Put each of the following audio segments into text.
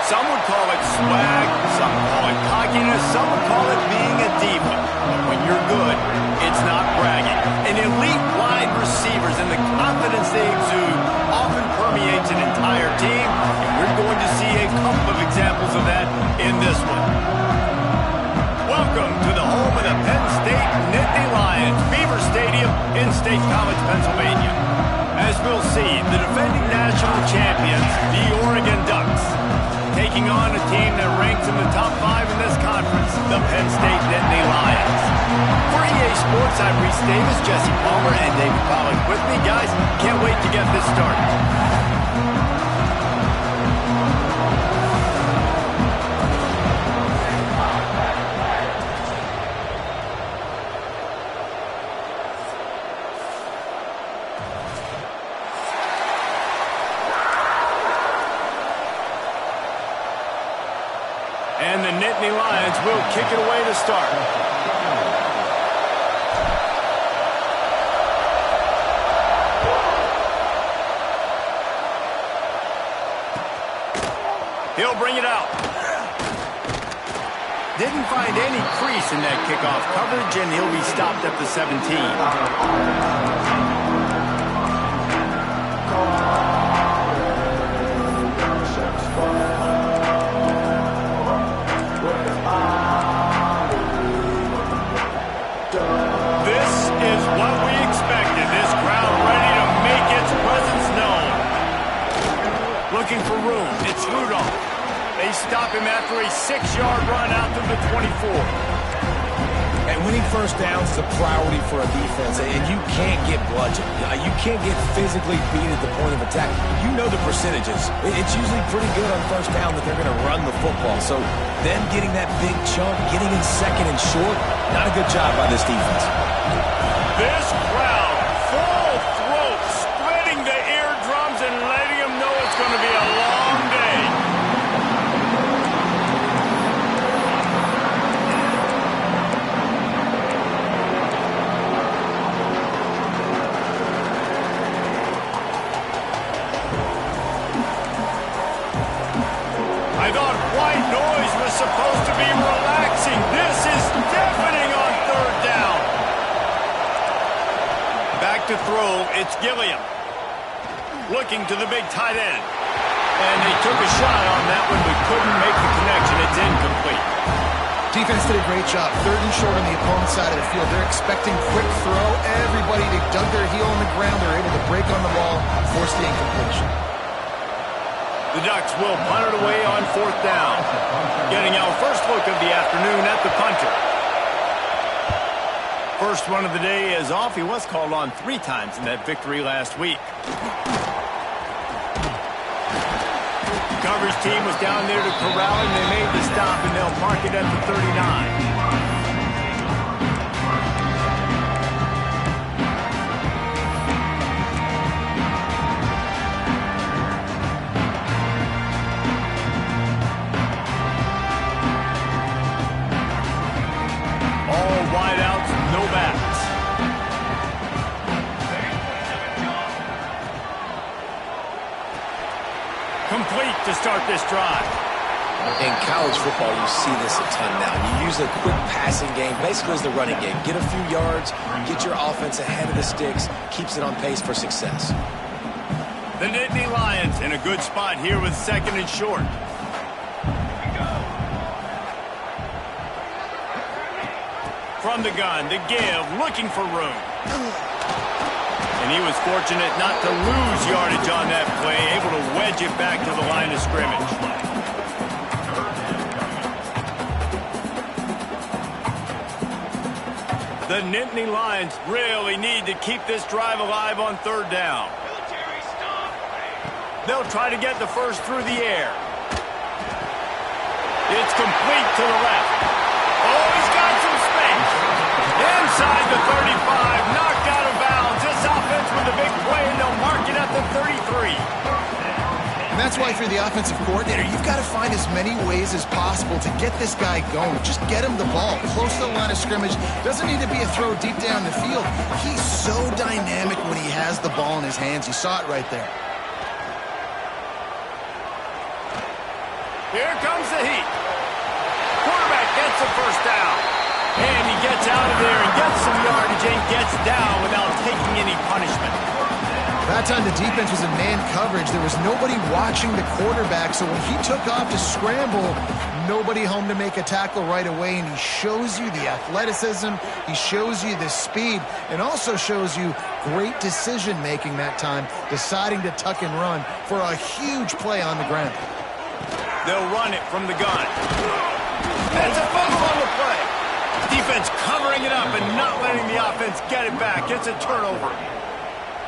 Some would call it swag, some call it cockiness, some would call it being a diva. But when you're good, it's not bragging. And elite wide receivers and the confidence they exude often permeates an entire team, and we're going to see a couple of examples of that in this one. Welcome to the home of the Penn State Nittany Lions, Beaver Stadium in State College, Pennsylvania. As we'll see, the defending national champions, the Oregon Ducks, taking on a team that ranks in the top 5 in this conference, the Penn State Nittany Lions. For EA Sports, I'm Reese Davis, Jesse Palmer, and David Pollack with me. Guys, can't wait to get this started. And the Nittany Lions will kick it away to start. He'll bring it out. Didn't find any crease in that kickoff coverage, and he'll be stopped at the 17. Looking for room. It's Rudolph. They stop him after a 6-yard run out to the 24. And winning first downs is a priority for a defense, and you can't get bludgeoned. You can't get physically beat at the point of attack. You know the percentages. It's usually pretty good on first down that they're going to run the football. So them getting that big chunk, getting in second and short, not a good job by this defense. This crowd, full throat, splitting the eardrums and letting them know it's going to be a long day. I thought white noise was supposed to be relaxing. This is deafening on third down. Back to throw, it's Gilliam. Looking to the big tight end. And they took a shot on that one, but couldn't make the connection. It's incomplete. Defense did a great job. Third and short on the opponent's side of the field. They're expecting quick throw. Everybody dug their heel on the ground. They're able to break on the ball, force the incompletion. The Ducks will punt it away on fourth down. Getting our first look of the afternoon at the punter. First one of the day is off. He was called on 3 times in that victory last week. Coverage team was down there to corral him. They made the stop, and they'll mark it at the 39. Complete to start this drive. In college football, you see this a ton now. You use a quick passing game, basically as the running game. Get a few yards, get your offense ahead of the sticks, keeps it on pace for success. The Nittany Lions in a good spot here with second and short. From the gun, the give, looking for room. And he was fortunate not to lose yardage on that play, able to wedge it back to the line of scrimmage. The Nittany Lions really need to keep this drive alive on third down. They'll try to get the first through the air. It's complete to the left. Oh, he's got some space. Inside the 35, knocked out of bounds. This offense with a big play, and they'll mark it at the 33. And that's why if you're the offensive coordinator, you've got to find as many ways as possible to get this guy going. Just get him the ball close to the line of scrimmage. Doesn't need to be a throw deep down the field. He's so dynamic when he has the ball in his hands. You saw it right there. Here comes the heat. Quarterback gets the first down. And he gets out of there and gets some yardage and gets down without taking any punishment. That time the defense was in man coverage. There was nobody watching the quarterback, so when he took off to scramble, nobody home to make a tackle right away, and he shows you the athleticism, he shows you the speed, and also shows you great decision-making that time, deciding to tuck and run for a huge play on the ground. They'll run it from the gun. That's a fumble on the play. Defense covering it up and not letting the offense get it back. It's a turnover.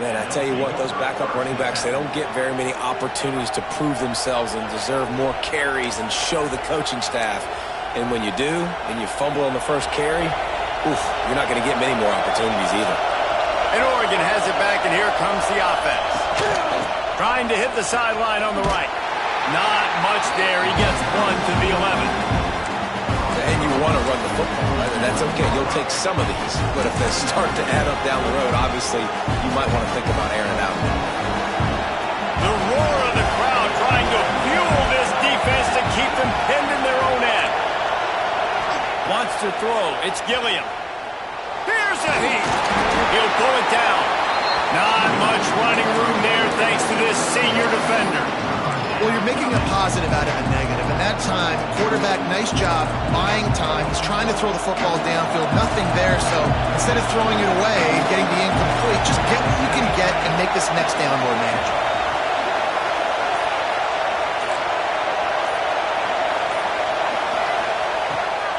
Man, I tell you what, those backup running backs, they don't get very many opportunities to prove themselves and deserve more carries and show the coaching staff. And when you do, and you fumble on the first carry, you're not going to get many more opportunities either. And Oregon has it back, and here comes the offense. Trying to hit the sideline on the right. Not much there. He gets one to the 11. And you want to run the football, right? And that's okay. You'll take some of these. But if they start to add up down the road, obviously, you might want to think about airing it out. The roar of the crowd trying to fuel this defense to keep them pinned in their own end. Wants to throw. It's Gilliam. Here's a heat. He'll pull it down. Not much running room there thanks to this senior defender. Well, you're making a positive out of a negative. And that time, quarterback, nice job, buying time. He's trying to throw the football downfield. Nothing there, so instead of throwing it away and getting the incomplete, just get what you can get and make this next down more manageable.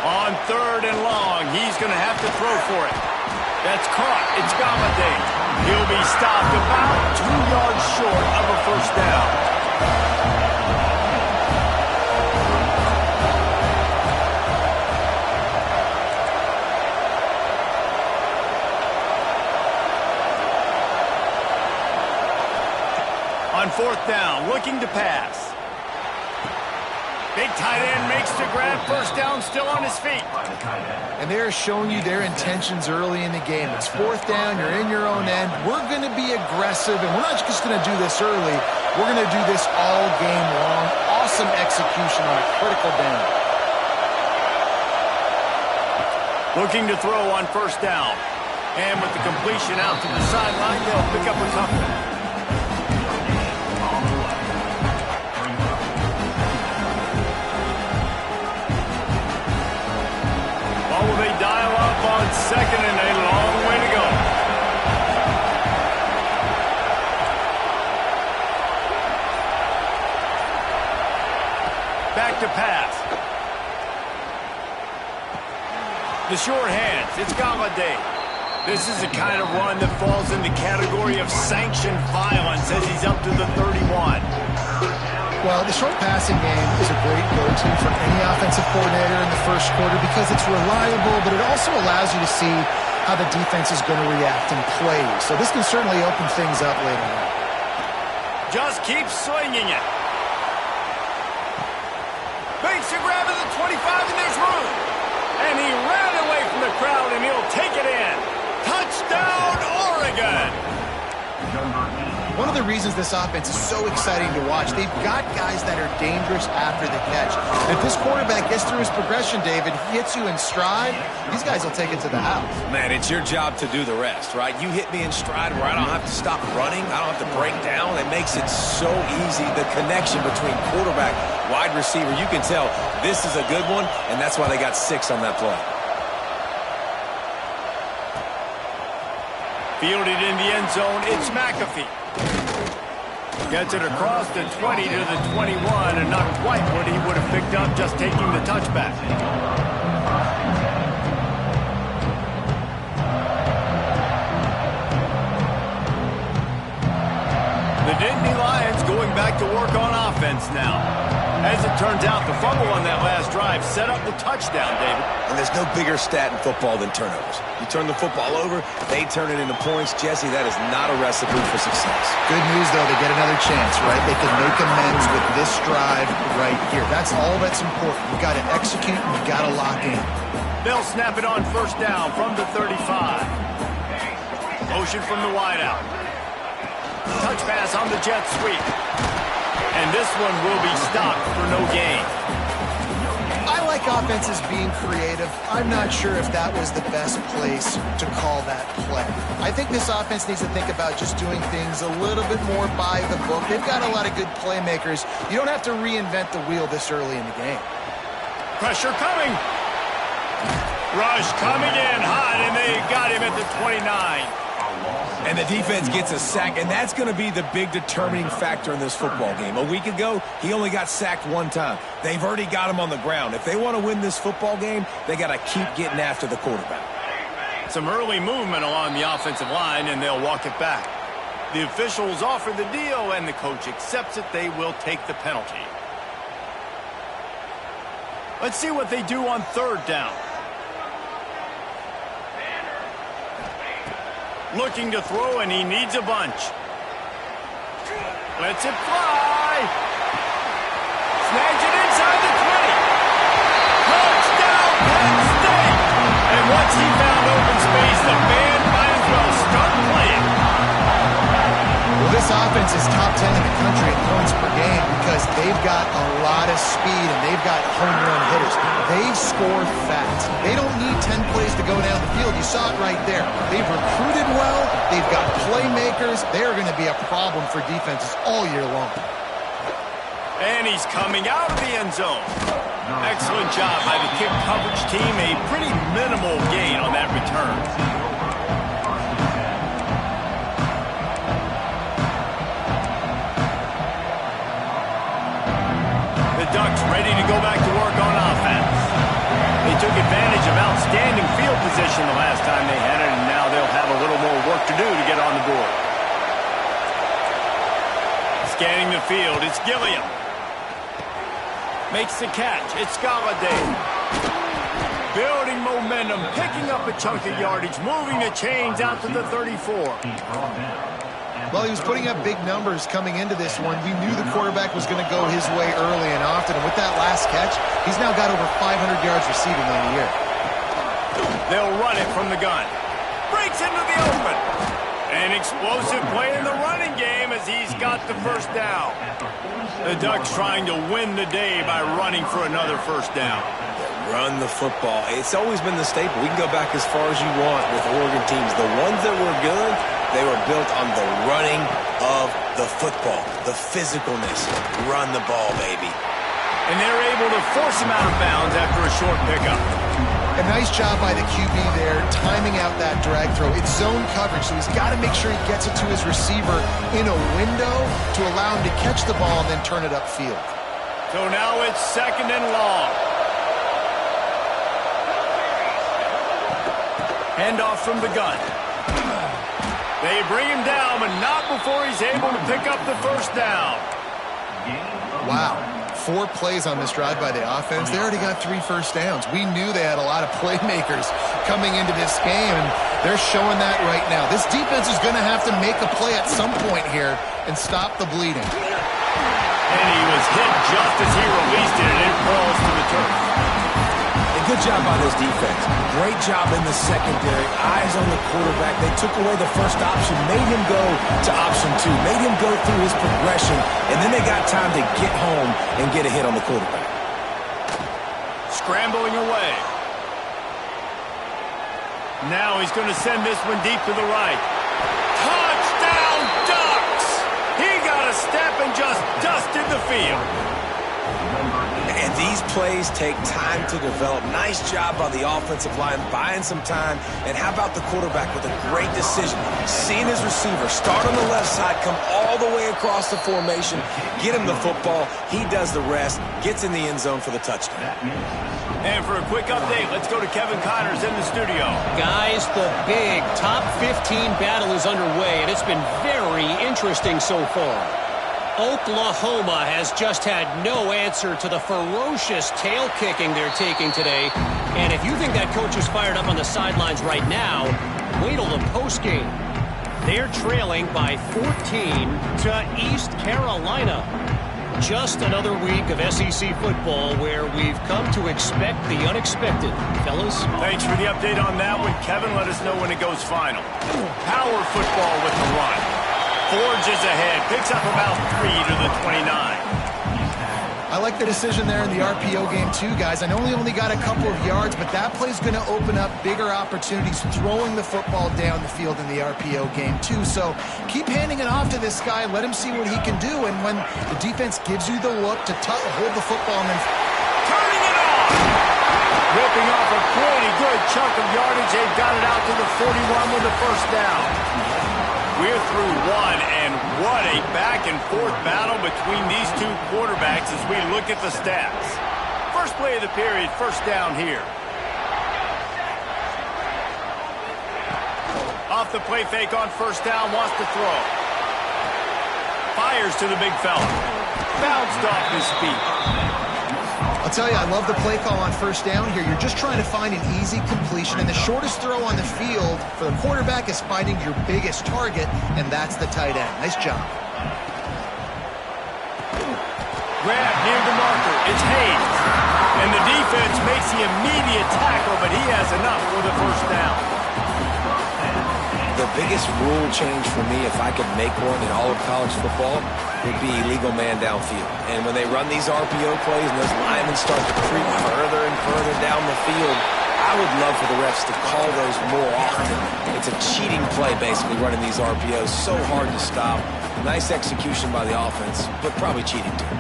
On 3rd and long, he's going to have to throw for it. That's caught. It's Galladay. He'll be stopped about 2 yards short of a first down. On 4th down, looking to pass. Big tight end makes the grab, first down, still on his feet. And they're showing you their intentions early in the game. It's 4th down, you're in your own end. We're going to be aggressive, and we're not just going to do this early. We're going to do this all game long. Awesome execution on a critical down. Looking to throw on first down. And with the completion out to the sideline, they'll pick up a tough one. Will they dial up on 2nd and a long way to go? Back to pass. The short hands. It's Galladay. This is the kind of run that falls in the category of sanctioned violence as he's up to the 31. Well, the short passing game is a great go-to for any offensive coordinator in the first quarter because it's reliable, but it also allows you to see how the defense is going to react and play. So this can certainly open things up later on. Just keep slinging it. Makes a grab at the 25, and there's room. And he ran away from the crowd, and he'll take it in. Touchdown, Oregon! One of the reasons this offense is so exciting to watch, they've got guys that are dangerous after the catch. And if this quarterback gets through his progression, David, he hits you in stride, these guys will take it to the house. Man, it's your job to do the rest, right? You hit me in stride where I don't have to stop running. I don't have to break down. It makes it so easy. The connection between quarterback, wide receiver, you can tell this is a good one, and that's why they got 6 on that play. Fielded in the end zone, it's McAfee. Gets it across the 20 to the 21, and not quite what he would have picked up just taking the touchback. The Nittany Lions going back to work on offense now. As it turns out, the fumble on that last drive set up the touchdown, David. And there's no bigger stat in football than turnovers. You turn the football over, they turn it into points. Jesse, that is not a recipe for success. Good news, though, they get another chance, right? They can make amends with this drive right here. That's all that's important. You got to execute, and you got to lock in. They'll snap it on first down from the 35. Motion from the wideout. Touch pass on the jet sweep. And this one will be stopped for no gain. I like offenses being creative. I'm not sure if that was the best place to call that play. I think this offense needs to think about just doing things a little bit more by the book. They've got a lot of good playmakers. You don't have to reinvent the wheel this early in the game. Pressure coming. Rush coming in hot, and they got him at the 29. And the defense gets a sack, and that's going to be the big determining factor in this football game. A week ago, he only got sacked one time. They've already got him on the ground. If they want to win this football game, they got to keep getting after the quarterback. Some early movement along the offensive line, and they'll walk it back. The officials offer the deal, and the coach accepts it. They will take the penalty. Let's see what they do on third down. Looking to throw, and he needs a bunch. Lets it fly. Snags it inside the 20. Touchdown, Penn State. And once he found open space, the band might as well start playing. Well, this offense is top 10 in the country in points per game because they've got a lot of speed and they've got home run hitters. They score fast. They don't need 10 plays to go down the field. You saw it right there. They've recruited well. They've got playmakers. They're going to be a problem for defenses all year long. And he's coming out of the end zone. Excellent job by the kick coverage team. A pretty minimal gain on that return. The Ducks ready to go back to work on offense. They took advantage of outstanding field position the last time they had it, and now they'll have a little more work to do to get on the board. Scanning the field, it's Gilliam. Makes the catch, it's Galladay. Building momentum, picking up a chunk of yardage, moving the chains out to the 34. Well, he was putting up big numbers coming into this one. We knew the quarterback was going to go his way early and often. And with that last catch, he's now got over 500 yards receiving on the year. They'll run it from the gun. Breaks into the open. An explosive play in the running game as he's got the first down. The Ducks trying to win the day by running for another first down. Run the football. It's always been the staple. We can go back as far as you want with Oregon teams. The ones that were good, they were built on the running of the football, the physicalness. Run the ball, baby. And they're able to force him out of bounds after a short pickup. A nice job by the QB there, timing out that drag throw. It's zone coverage, so he's got to make sure he gets it to his receiver in a window to allow him to catch the ball and then turn it upfield. So now it's second and long. Handoff from the gun. They bring him down, but not before he's able to pick up the first down. Wow. 4 plays on this drive by the offense. They already got 3 first downs. We knew they had a lot of playmakers coming into this game, and they're showing that right now. This defense is going to have to make a play at some point here and stop the bleeding. And he was hit just as he released it, and it falls to the turf. Good job by this defense. Great job in the secondary. Eyes on the quarterback. They took away the first option, made him go to option 2, made him go through his progression, and then they got time to get home and get a hit on the quarterback. Scrambling away. Now he's going to send this one deep to the right. Touchdown, Ducks! He got a step and just dusted the field. And these plays take time to develop. Nice job by the offensive line, buying some time. And how about the quarterback with a great decision? Seeing his receiver start on the left side, come all the way across the formation, get him the football. He does the rest, gets in the end zone for the touchdown. And for a quick update, let's go to Kevin Connors in the studio. Guys, the big top 15 battle is underway, and it's been very interesting so far. Oklahoma has just had no answer to the ferocious tail kicking they're taking today. And if you think that coach is fired up on the sidelines right now, wait till the postgame. They're trailing by 14 to East Carolina. Just another week of SEC football where we've come to expect the unexpected. Fellas? Thanks for the update on that one, Kevin. Let us know when it goes final. Power football with the run. forges ahead. Picks up about 3 to the 29. I like the decision there in the RPO game too, guys. I know he only got a couple of yards, but that play's going to open up bigger opportunities throwing the football down the field in the RPO game too. So keep handing it off to this guy. Let him see what he can do. And when the defense gives you the look to hold the football and then turning it off, ripping off a pretty good chunk of yardage. They've got it out to the 41 with the first down. We're through one, and what a back-and-forth battle between these two quarterbacks as we look at the stats. First play of the period, first down here. Off the play fake on first down, wants to throw. Fires to the big fella. Bounced off his feet. I'll tell you, I love the play call on first down here. You're just trying to find an easy completion, and the shortest throw on the field for the quarterback is finding your biggest target, and that's the tight end. Nice job. Grab near the marker. It's Hayes. And the defense makes the immediate tackle, but he has enough for the first down. The biggest rule change for me, if I could make one in all of college football, would be illegal man downfield. And when they run these RPO plays and those linemen start to creep further and further down the field, I would love for the refs to call those more often. It's a cheating play, basically, running these RPOs. So hard to stop. Nice execution by the offense, but probably cheating too.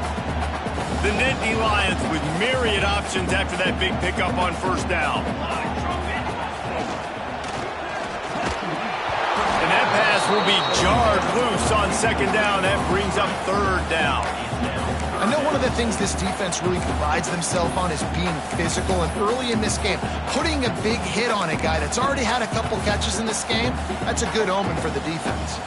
The Nittany Lions with myriad options after that big pickup on first down. And that pass will be jarred loose on second down. That brings up third down. I know one of the things this defense really prides themselves on is being physical, and early in this game, putting a big hit on a guy that's already had a couple catches in this game, that's a good omen for the defense.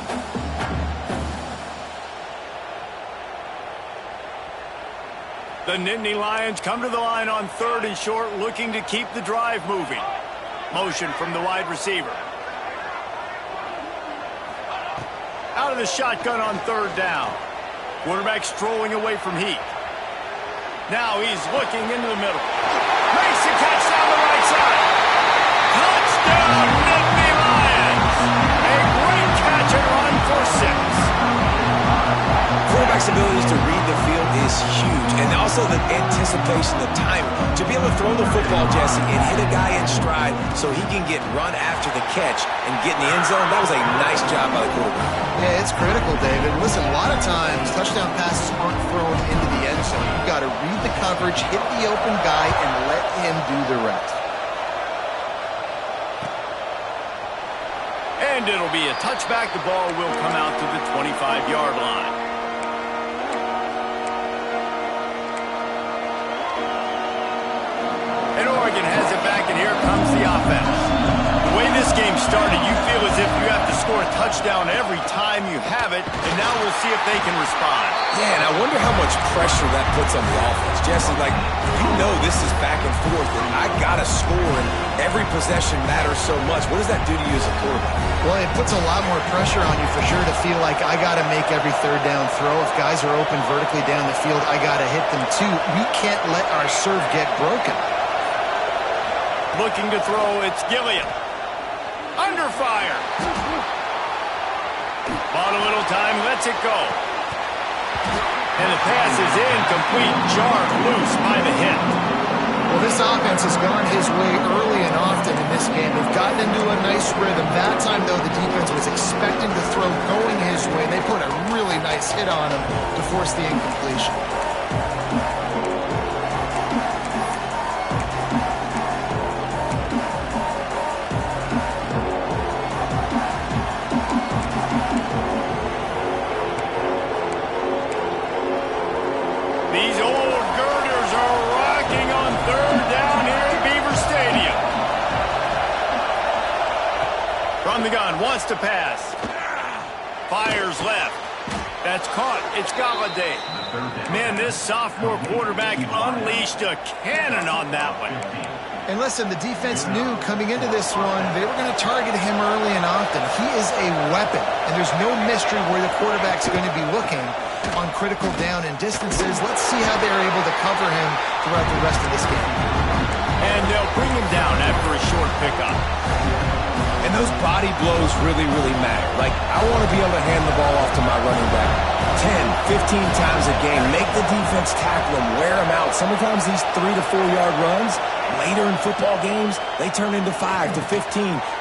The Nittany Lions come to the line on third and short, looking to keep the drive moving. Motion from the wide receiver. Out of the shotgun on third down. Quarterback strolling away from heat. Now he's looking into the middle. Makes the catch down the right side. Touchdown, Nittany Lions. A great catch and run for 6. Quarterback's abilities to read the field is huge, and also the anticipation, the timing. To be able to throw the football, Jesse, and hit a guy in stride so he can get run after the catch and get in the end zone, that was a nice job by the quarterback. Yeah, it's critical, David. Listen, a lot of times touchdown passes aren't thrown into the end zone. You've got to read the coverage, hit the open guy, and let him do the rest. And it'll be a touchback. The ball will come out to the 25-yard line. And Oregon has it back, and here comes the offense. The way this game started, you feel as if you have to score a touchdown every time you have it, and now we'll see if they can respond. Yeah, and I wonder how much pressure that puts on the offense. Jesse, like, you know this is back and forth, and I got to score, and every possession matters so much. What does that do to you as a quarterback? Well, it puts a lot more pressure on you for sure to feel like I got to make every third down throw. If guys are open vertically down the field, I got to hit them too. We can't let our serve get broken. Looking to throw, it's Gilliam. Under fire. Bought a little time, lets it go. And the pass is incomplete, jarred loose by the hit. Well, this offense has gone his way early and often in this game. They've gotten into a nice rhythm. That time, though, the defense was expecting the throw going his way. They put a really nice hit on him to force the incompletion. These old girders are rocking on third down here at Beaver Stadium. From the gun, wants to pass. Fires left. That's caught. It's Galladay. Man, this sophomore quarterback unleashed a cannon on that one. And listen, the defense knew coming into this one, they were going to target him early and often. He is a weapon, and there's no mystery where the quarterback's going to be looking on critical down and distances. Let's see how they're able to cover him throughout the rest of this game. And they'll bring him down after a short pickup. And And those body blows really, really matter. Like, I want to be able to hand the ball off to my running back 10, 15 times a game. Make the defense tackle him, wear him out. Sometimes these 3 to 4 yard runs, later in football games, they turn into 5 to 15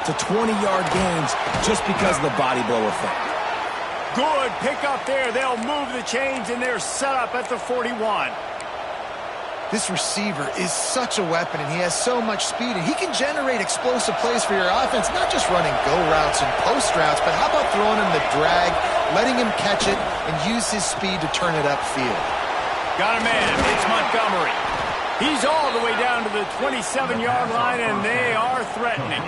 to 20-yard games just because of the body blow effect. Good pick up there. They'll move the chains, and they're set up at the 41. This receiver is such a weapon, and he has so much speed, and he can generate explosive plays for your offense, not just running go routes and post routes, but how about throwing him the drag, letting him catch it, and use his speed to turn it upfield. Got a man. It's Montgomery. He's all the way down to the 27-yard line, and they are threatening.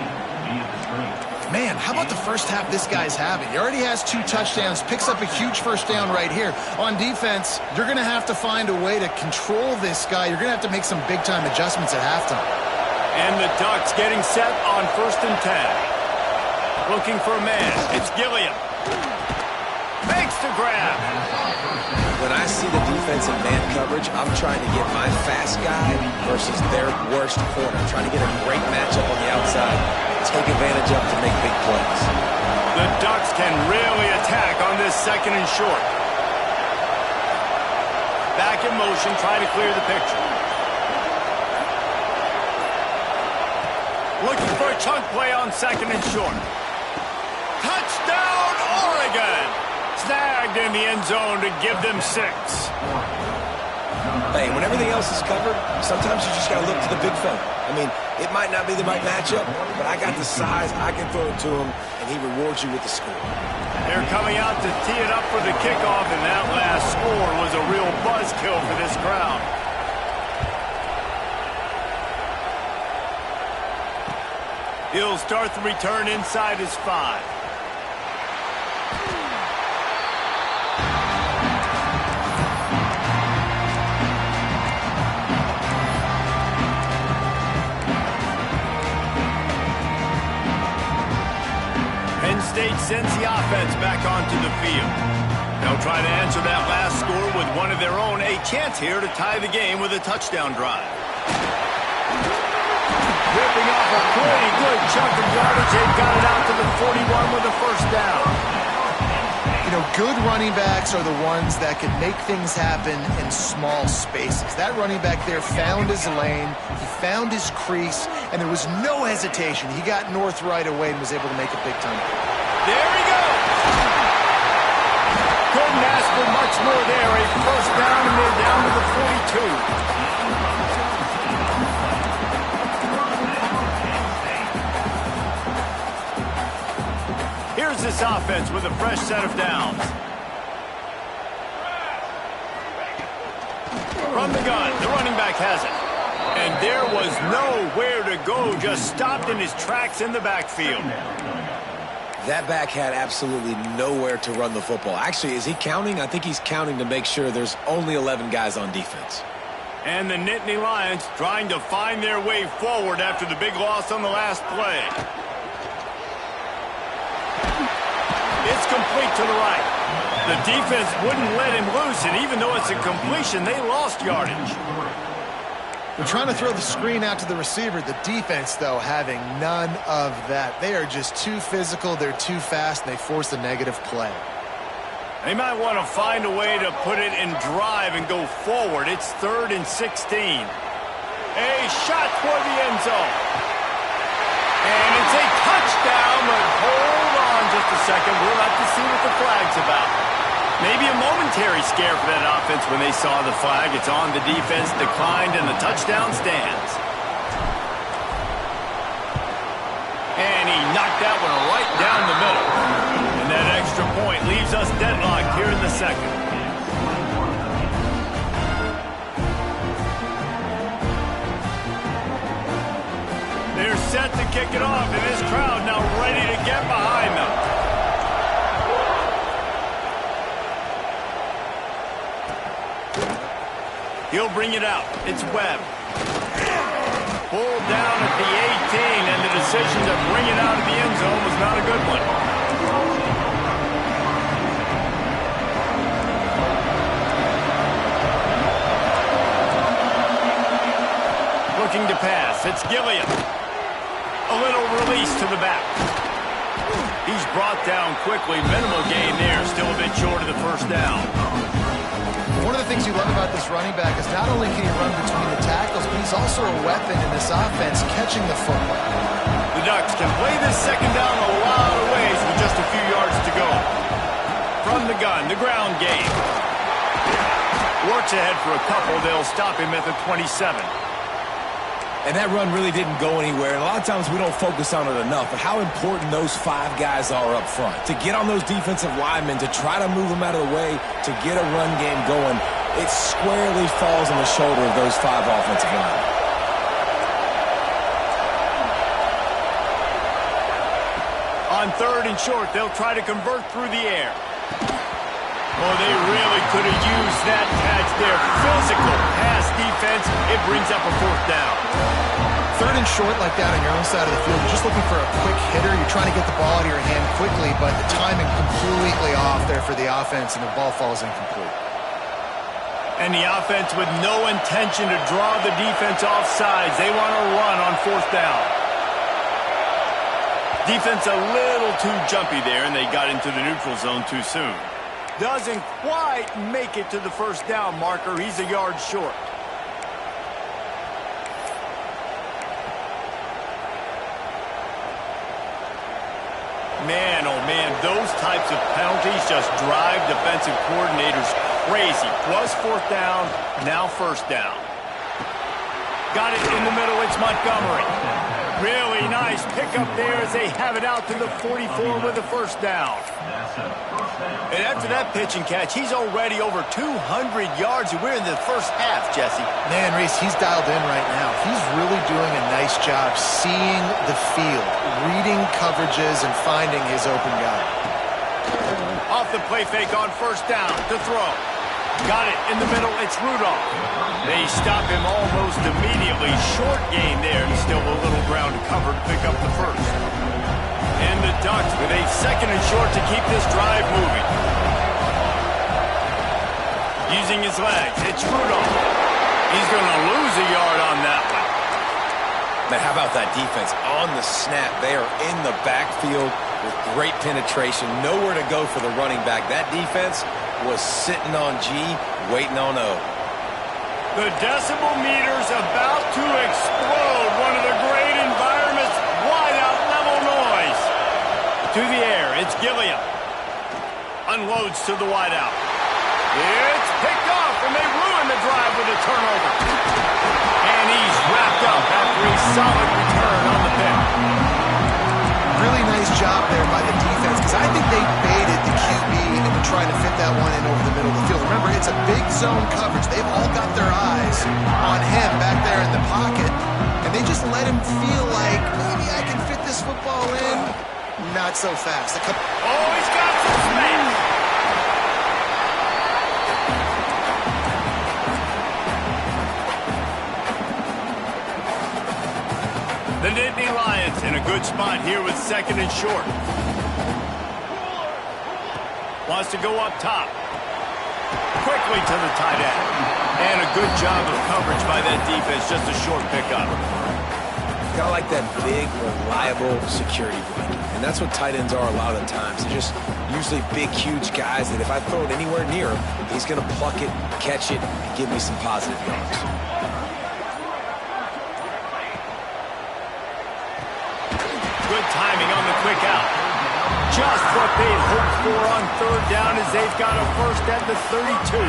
Man, how about the first half this guy's having? He already has 2 touchdowns, picks up a huge first down right here. On defense, you're going to have to find a way to control this guy. You're going to have to make some big-time adjustments at halftime. And the Ducks getting set on 1st and 10. Looking for a man. It's Gilliam. Makes the grab. When I see the defense in man coverage, I'm trying to get my fast guy versus their worst corner. I'm trying to get a great matchup on the outside, take advantage of to make big plays. The Ducks can really attack on this 2nd and short. Back in motion, trying to clear the picture. Looking for a chunk play on 2nd and short. Touchdown, Oregon! Snagged in the end zone to give them 6. Hey, when everything else is covered, sometimes you just got to look to the big fella. I mean, it might not be the right matchup, but I got the size, I can throw it to him, and he rewards you with the score. They're coming out to tee it up for the kickoff, and that last score was a real buzzkill for this crowd. He'll start the return inside his 5. Penn State sends the offense back onto the field. They'll try to answer that last score with one of their own. A chance here to tie the game with a touchdown drive. Ripping off a pretty good chunk of yardage. They've got it out to the 41 with a first down. You know, good running backs are the ones that can make things happen in small spaces. That running back there found his lane, he found his crease, and there was no hesitation. He got north right away and was able to make a big time. There he goes. Couldn't ask for much more there. A first down, and they're down to the 42. Here's this offense with a fresh set of downs. From the gun, the running back has it. And there was nowhere to go, just stopped in his tracks in the backfield. That back had absolutely nowhere to run the football. Actually, is he counting? I think he's counting to make sure there's only 11 guys on defense. And the Nittany Lions trying to find their way forward after the big loss on the last play. It's complete to the right. The defense wouldn't let him loose, and even though it's a completion, they lost yardage. They're trying to throw the screen out to the receiver. The defense, though, having none of that. They are just too physical, they're too fast, and they force a negative play. They might want to find a way to put it in drive and go forward. It's 3rd and 16. A shot toward the end zone. And it's a touchdown, but hold on just a second. We'll have to see what the flag's about. Maybe a momentary scare for that offense when they saw the flag. It's on the defense, declined, and the touchdown stands. And he knocked that one right down the middle. And that extra point leaves us deadlocked here in the 2nd. They're set to kick it off, and this crowd now ready to get behind them. He'll bring it out. It's Webb. Pulled down at the 18, and the decision to bring it out of the end zone was not a good one. Looking to pass. It's Gilliam. A little release to the back. He's brought down quickly. Minimal gain there. Still a bit short of the first down. One of the things you love about this running back is not only can he run between the tackles, but he's also a weapon in this offense, catching the football. The Ducks can play this second down a lot of ways with just a few yards to go. From the gun, the ground game. Works ahead for a couple. They'll stop him at the 27. And that run really didn't go anywhere. And a lot of times we don't focus on it enough, but how important those 5 guys are up front. To get on those defensive linemen, to try to move them out of the way, to get a run game going, it squarely falls on the shoulder of those 5 offensive linemen. On 3rd and short, they'll try to convert through the air. Oh, they really could have used that catch there. Physical pass defense. It brings up a 4th down. 3rd and short like that on your own side of the field. You're just looking for a quick hitter. You're trying to get the ball out of your hand quickly, but the timing completely off there for the offense, and the ball falls incomplete. And the offense with no intention to draw the defense off sides. They want to run on 4th down. Defense a little too jumpy there, and they got into the neutral zone too soon. Doesn't quite make it to the first down marker. He's a yard short. Man, oh man, those types of penalties just drive defensive coordinators crazy. Was 4th down, now 1st down. Got it in the middle, it's Montgomery. Really nice pickup there as they have it out to the 44 with the 1st down. And after that pitch and catch, he's already over 200 yards. We're in the first half, Jesse. Man, Reese, he's dialed in right now. He's really doing a nice job seeing the field, reading coverages, and finding his open guy. Off the play fake on 1st down to throw. Got it in the middle. It's Rudolph. They stop him almost immediately. Short gain there, and still a little ground to cover to pick up the 1st. And the Ducks with a 2nd and short to keep this drive moving. Using his legs, it's Rudolph. He's going to lose a yard on that one. Now, how about that defense? On the snap, they are in the backfield with great penetration. Nowhere to go for the running back. That defense was sitting on G, waiting on O. The decibel meter's about to explode. One of the great environments. Wide out level noise. To the air, it's Gilliam. Unloads to the wide out. It's picked off, and they ruin the drive with a turnover. And he's wrapped up after a solid return on the pick. Really nice job there by the defense, because I think they baited the QB into trying to fit that one in over the middle of the field. Remember, it's a big zone coverage. They've all got their eyes on him back there in the pocket, and they just let him feel like, maybe I can fit this football in. Not so fast. Oh, he's got some space. The Nittany Lions in a good spot here with 2nd and short. Wants to go up top. Quickly to the tight end. And a good job of coverage by that defense. Just a short pickup. Kind of like that big, reliable security blanket. And that's what tight ends are a lot of the times. They're just usually big, huge guys that if I throw it anywhere near him, he's going to pluck it, catch it, and give me some positive yards. Good timing on the quick out. Just what they'd hoped for on 3rd down as they've got a 1st at the 32.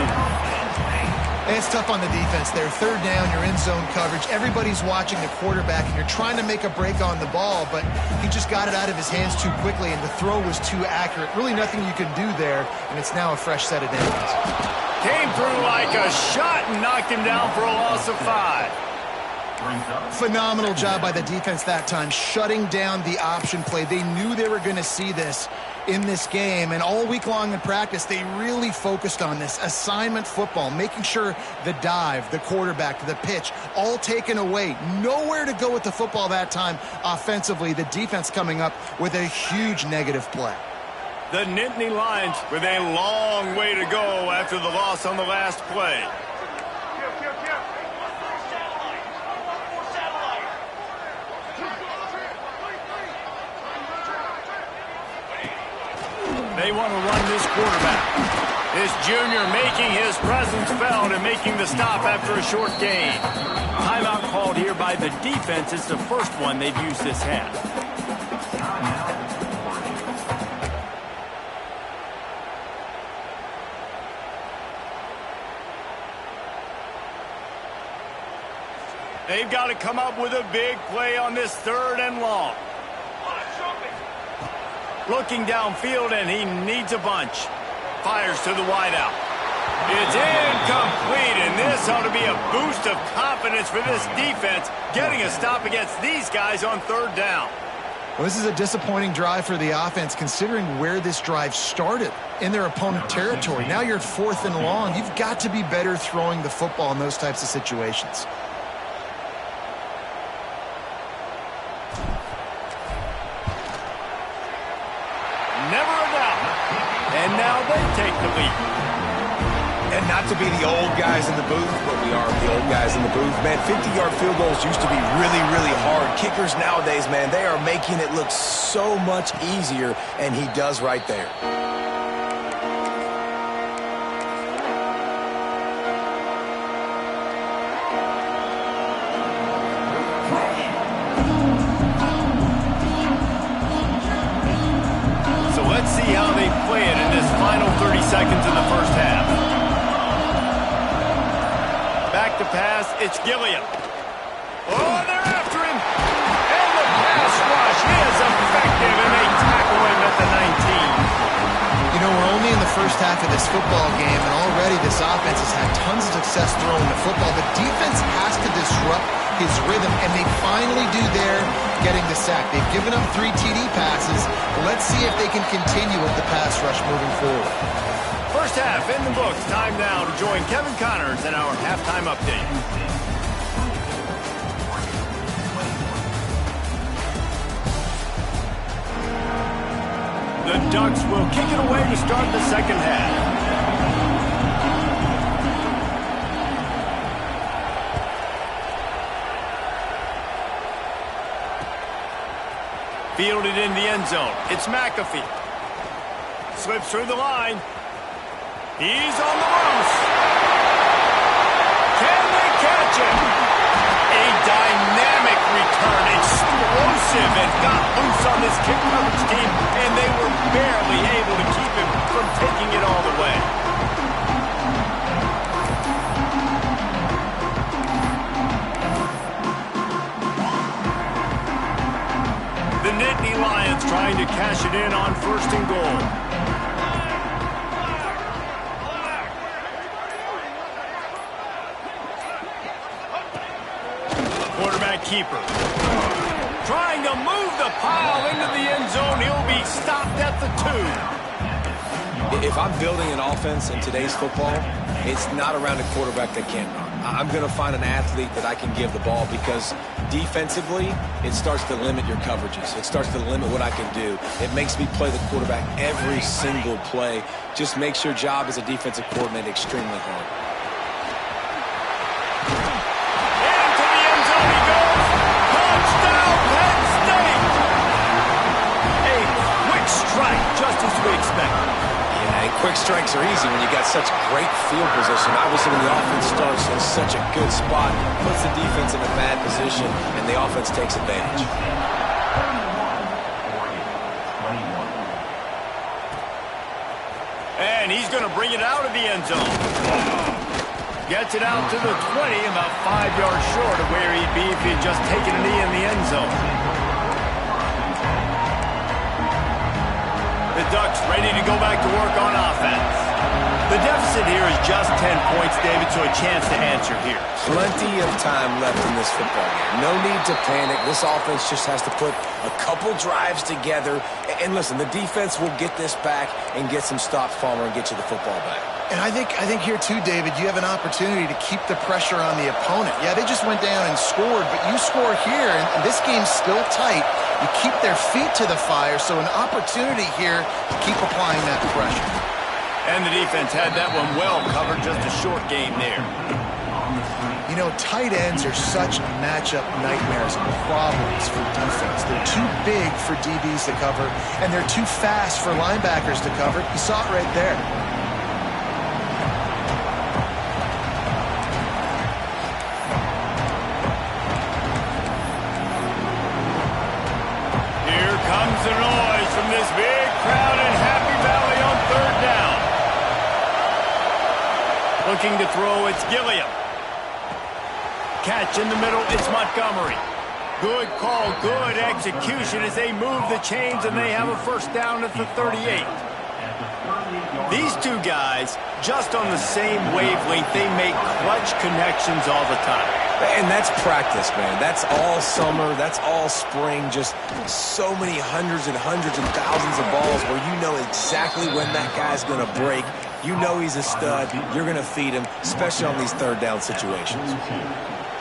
And it's tough on the defense there. 3rd down, you're in zone coverage. Everybody's watching the quarterback, and you're trying to make a break on the ball, but he just got it out of his hands too quickly, and the throw was too accurate. Really nothing you can do there, and it's now a fresh set of downs. Came through like a shot and knocked him down for a loss of 5. Phenomenal job by the defense that time, shutting down the option play. They knew they were going to see this in this game, and all week long in practice, they really focused on this assignment football, making sure the dive, the quarterback, the pitch, all taken away. Nowhere to go with the football that time offensively. The defense coming up with a huge negative play. The Nittany Lions with a long way to go after the loss on the last play. They want to run this quarterback. This junior making his presence felt and making the stop after a short gain. Timeout called here by the defense. It's the first one they've used this half. They've got to come up with a big play on this 3rd and long. Looking downfield, and he needs a bunch. Fires to the wideout. It's incomplete, and this ought to be a boost of confidence for this defense, getting a stop against these guys on 3rd down. Well, this is a disappointing drive for the offense, considering where this drive started, in their opponent territory. Now you're at 4th and long. You've got to be better throwing the football in those types of situations. Never a doubt. And now they take the lead. And not to be the old guys in the booth, but we are the old guys in the booth, man. 50-yard field goals used to be really, really hard. Kickers nowadays, man, they are making it look so much easier, and he does right there. So let's see how they play it in this final 30 seconds of the first half. Back to pass, it's Gilliam. Oh, they're after him. And the pass rush is effective, and they tackle him at the 19. You know, we're only in the first half of this football game, and already this offense has had tons of success throwing the football. The defense has to disrupt his rhythm, and they finally do there, getting the sack. They've given up 3 TD passes. Let's see if they can continue with the pass rush moving forward. First half in the books. Time now to join Kevin Connors in our halftime update. The Ducks will kick it away to start the second half. Fielded in the end zone. It's McAfee. Slips through the line. He's on the loose. Can they catch him? A dynamic return. Explosive, and got loose on this kick coverage team, and they were barely able to keep him from taking it all the way. The Nittany Lions trying to cash it in on 1st and goal. Quarterback keeper. Trying to move the pile into the end zone. He'll be stopped at the 2. If I'm building an offense in today's football, it's not around a quarterback that can't run. I'm going to find an athlete that I can give the ball, because defensively, it starts to limit your coverages. It starts to limit what I can do. It makes me play the quarterback every single play. Just makes your job as a defensive coordinator extremely hard. Into the end zone he goes. Touchdown, Penn State! A quick strike, just as we expected. Yeah, and quick strikes are easy when you got such great field position. Obviously, when the offense starts in such a good spot, puts the defense in a bad position, and the offense takes advantage. And he's going to bring it out of the end zone. Gets it out to the 20, about 5 yards short of where he'd be if he had just taken a knee in the end zone. The Ducks ready to go back to work on offense. The deficit here is just 10 points, David, so a chance to answer here. Plenty of time left in this football game. No need to panic. This offense just has to put a couple drives together. And listen, the defense will get this back and get some stops, Farmer, and get you the football back. And I think here too, David, you have an opportunity to keep the pressure on the opponent. Yeah, they just went down and scored, but you score here, and this game's still tight. You keep their feet to the fire, so an opportunity here to keep applying that pressure. And the defense had that one well covered, just a short game there. You know, tight ends are such matchup nightmares and problems for defense. They're too big for DBs to cover, and they're too fast for linebackers to cover. You saw it right there. Here comes the noise from this big crowd in Happy Valley on third down. Looking to throw, it's Gilliam. Catch in the middle, it's Montgomery. Good call, good execution as they move the chains and they have a first down at the 38. These two guys, just on the same wavelength, they make clutch connections all the time. And that's practice, man. That's all summer. That's all spring. Just so many hundreds and thousands of balls where you know exactly when that guy's going to break. You know he's a stud. You're going to feed him, especially on these third down situations.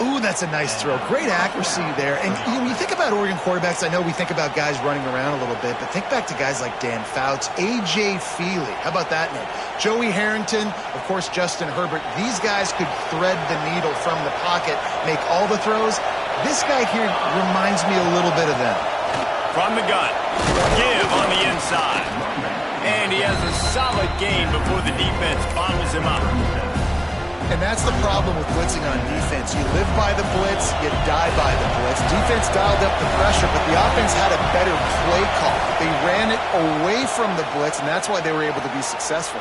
Ooh, that's a nice throw. Great accuracy there. And when you think about Oregon quarterbacks, I know we think about guys running around a little bit, but think back to guys like Dan Fouts, A.J. Feely. How about that name? Joey Harrington, of course, Justin Herbert. These guys could thread the needle from the pocket, make all the throws. This guy here reminds me a little bit of them. From the gun, give on the inside. And he has a solid gain before the defense bottles him up. And that's the problem with blitzing on defense. You live by the blitz, you die by the blitz. Defense dialed up the pressure, but the offense had a better play call. They ran it away from the blitz, and that's why they were able to be successful.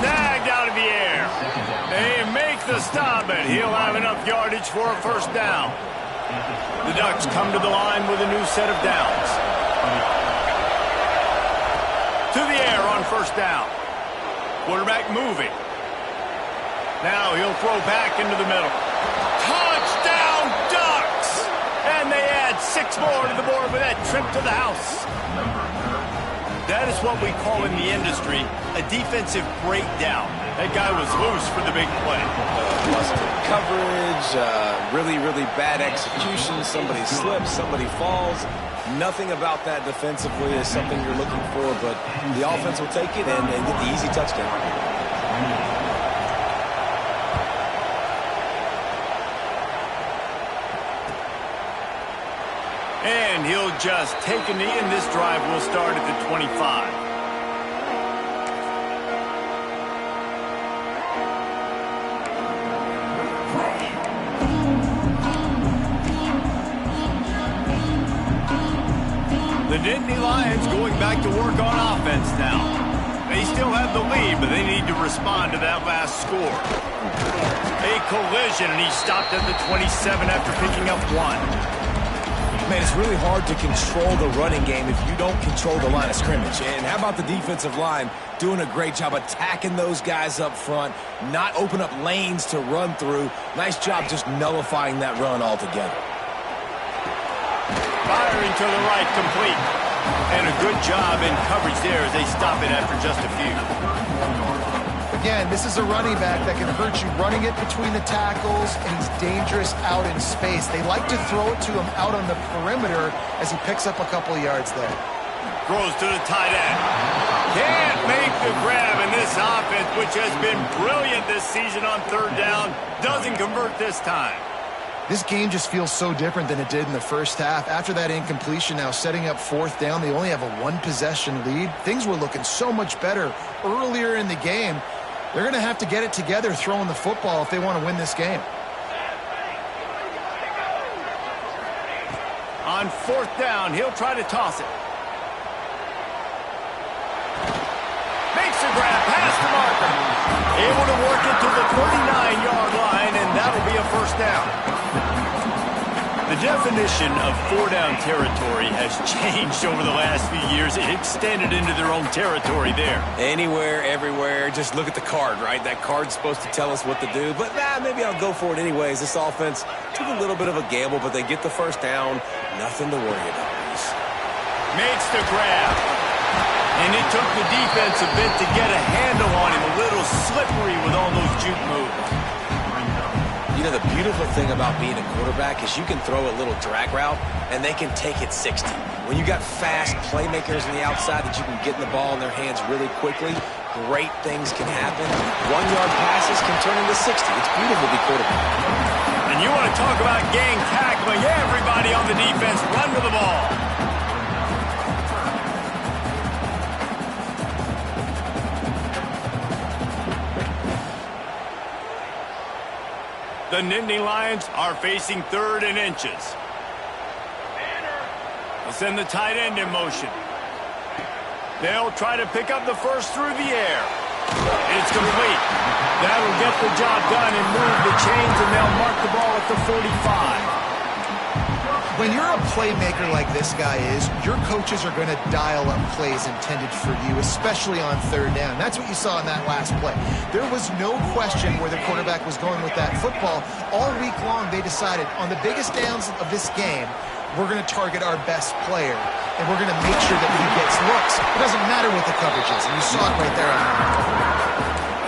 Snagged out of the air. They make the stop, and he'll have enough yardage for a first down. The Ducks come to the line with a new set of downs. To the air on first down. Quarterback moving. Now he'll throw back into the middle. Touchdown, Ducks! And they add 6 more to the board with that trip to the house. That is what we call in the industry a defensive breakdown. That guy was loose for the big play. Busted coverage, really bad execution. Somebody slips, somebody falls. Nothing about that defensively is something you're looking for, but the offense will take it and get the easy touchdown. And he'll just take a knee, and this drive will start at the 25. The Nittany Lions going back to work on offense now. They still have the lead, but they need to respond to that last score. A collision, and he stopped at the 27 after picking up 1. Man, it's really hard to control the running game if you don't control the line of scrimmage. And how about the defensive line doing a great job attacking those guys up front, not open up lanes to run through. Nice job just nullifying that run altogether. Firing to the right, complete. And a good job in coverage there as they stop it after just a few. Again, this is a running back that can hurt you running it between the tackles, and he's dangerous out in space. They like to throw it to him out on the perimeter as he picks up a couple of yards there. Throws to the tight end. Can't make the grab, and this offense, which has been brilliant this season on third down, doesn't convert this time. This game just feels so different than it did in the first half. After that incompletion, now setting up fourth down, they only have a 1-possession lead. Things were looking so much better earlier in the game. They're going to have to get it together throwing the football if they want to win this game. On fourth down, he'll try to toss it. Makes the grab past the marker. Able to work it to the 39-yard line, and that'll be a first down. The definition of four-down territory has changed over the last few years. It extended into their own territory there. Anywhere, everywhere, just look at the card, right? That card's supposed to tell us what to do, but maybe I'll go for it anyways. This offense took a little bit of a gamble, but they get the first down. Nothing to worry about, Reese. Makes the grab. And it took the defense a bit to get a handle on him. A little slippery with all those juke moves. You know, the beautiful thing about being a quarterback is you can throw a little drag route, and they can take it 60. When you got fast playmakers on the outside that you can get the ball in their hands really quickly, great things can happen. 1-yard passes can turn into 60. It's beautiful to be quarterback. And you want to talk about gang tackling, everybody on the defense run to the ball. The Nittany Lions are facing 3rd and inches. They'll send the tight end in motion. They'll try to pick up the first through the air. It's complete. That'll get the job done and move the chains, and they'll mark the ball at the 45. When you're a playmaker like this guy is, your coaches are going to dial up plays intended for you, especially on 3rd down. That's what you saw in that last play. There was no question where the quarterback was going with that football. All week long, they decided on the biggest downs of this game, we're going to target our best player, and we're going to make sure that he gets looks. It doesn't matter what the coverage is, and you saw it right there.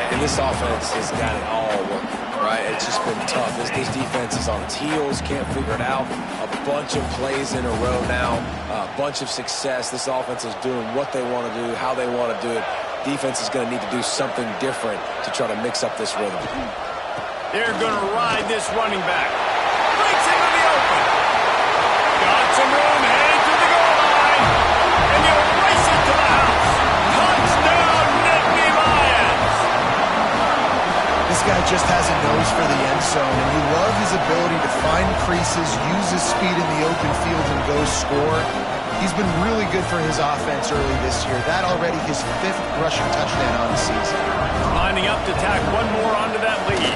And this offense has got it all working, right? It's just been tough. This defense is on its heels, can't figure it out. A bunch of plays in a row now, a bunch of success. This offense is doing what they want to do, how they want to do it. Defense is going to need to do something different to try to mix up this rhythm. They're going to ride this running back. Breaks into the open. Got some room, heading to the goal line. And they'll race it to the house. Touchdown, Nittany Lions. This guy just has a nose for the end zone, and you love his ability to find creases, use his speed in the open field, and go score. He's been really good for his offense early this year. That already his 5th rushing touchdown on the season. Lining up to tack one more onto that lead.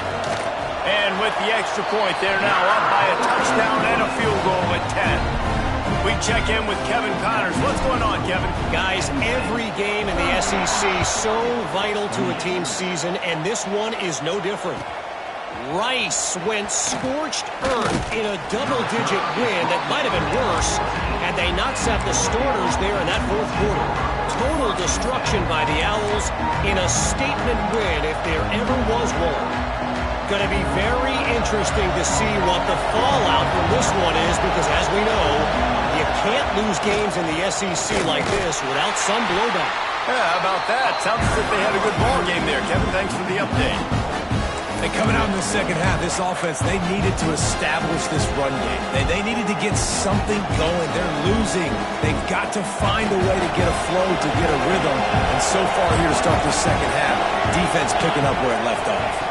And with the extra point, they're now up by a touchdown and a field goal at 10. We check in with Kevin Connors. What's going on, Kevin? Guys, every game in the SEC so vital to a team's season, and this one is no different. Rice went scorched earth in a double-digit win that might have been worse had they not sat the starters there in that 4th quarter. Total destruction by the Owls in a statement win if there ever was one. Going to be very interesting to see what the fallout from this one is, because as we know, you can't lose games in the SEC like this without some blowback. Yeah, how about that? Sounds as if they had a good ball game there, Kevin. Thanks for the update. And coming out in the second half, this offense, they needed to establish this run game. They needed to get something going. They're losing. They've got to find a way to get a flow, to get a rhythm. And so far here to start this second half, defense picking up where it left off.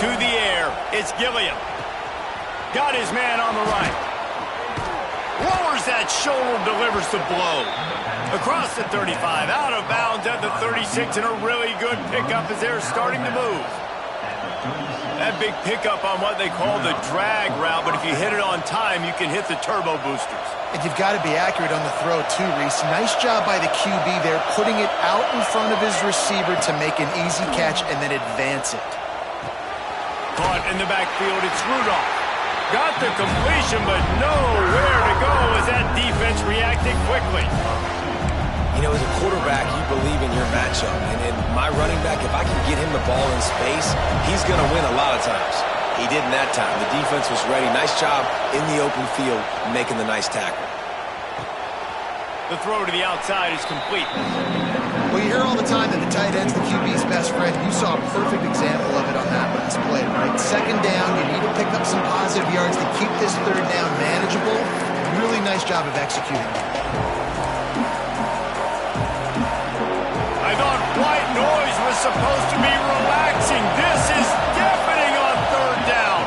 To the air, it's Gilliam. Got his man on the right. Lowers that shoulder, delivers the blow. Across the 35, out of bounds at the 36, and a really good pickup as they're starting to move. That big pickup on what they call the drag route, but if you hit it on time, you can hit the turbo boosters. And you've got to be accurate on the throw, too, Reese. Nice job by the QB there, putting it out in front of his receiver to make an easy catch and then advance it. Caught in the backfield, it's Rudolph. Got the completion, but nowhere to go as that defense reacted quickly. You know, as a quarterback, you believe in your matchup. And in my running back, if I can get him the ball in space, he's going to win a lot of times. He didn't that time. The defense was ready. Nice job in the open field making the nice tackle. The throw to the outside is complete. Well, you hear all the time that the tight end's the QB's best friend. You saw a perfect example of it on that last play, right? Second down, you need to pick up some positive yards to keep this 3rd down manageable. Really nice job of executing. I thought white noise was supposed to be relaxing. This is deafening on 3rd down.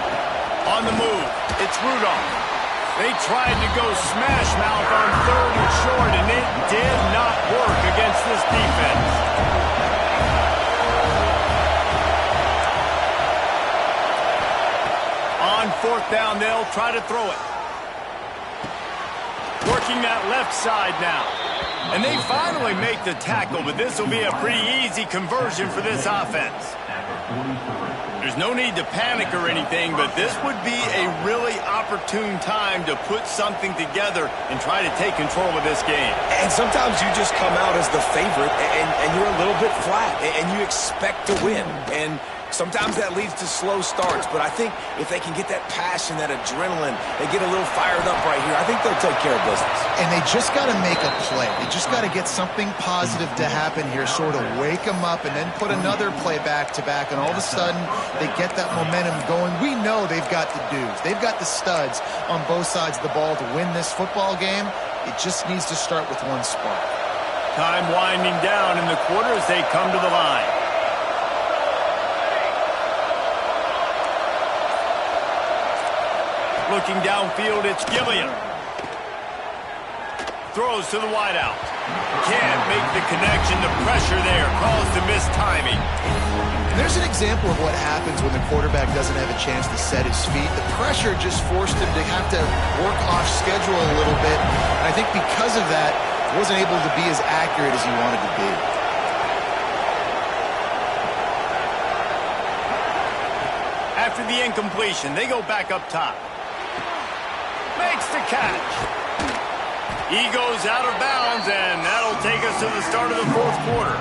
On the move, it's Rudolph. They tried to go smash mouth on 3rd and short, and it did not work against this defense. On 4th down, they'll try to throw it. Working that left side now. And they finally make the tackle, but this will be a pretty easy conversion for this offense. There's no need to panic or anything, but this would be a really opportune time to put something together and try to take control of this game. And sometimes you just come out as the favorite, and you're a little bit flat, and you expect to win. And Sometimes that leads to slow starts, but I think if they can get that passion, that adrenaline, they get a little fired up right here, I think they'll take care of business. And they just got to make a play. They just got to get something positive to happen here, sort of wake them up and then put another play back-to-back, and all of a sudden they get that momentum going. We know they've got the dudes. They've got the studs on both sides of the ball to win this football game. It just needs to start with one spark. Time winding down in the quarter as they come to the line. Looking downfield, it's Gilliam. Throws to the wideout. Can't make the connection. The pressure there caused the missed timing. There's an example of what happens when the quarterback doesn't have a chance to set his feet. The pressure just forced him to have to work off schedule a little bit. And I think because of that, he wasn't able to be as accurate as he wanted to be. After the incompletion, they go back up top. Makes the catch. He goes out of bounds, and that'll take us to the start of the fourth quarter.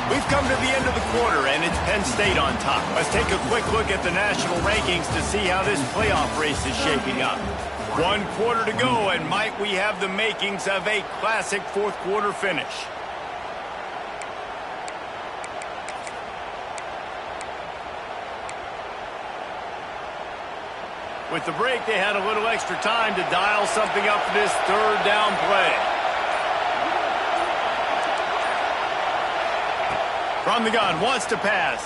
We've come to the end of the quarter, and it's Penn State on top. Let's take a quick look at the national rankings to see how this playoff race is shaping up. 1 quarter to go, and might we have the makings of a classic fourth quarter finish. With the break, they had a little extra time to dial something up for this third down play. From the gun, wants to pass.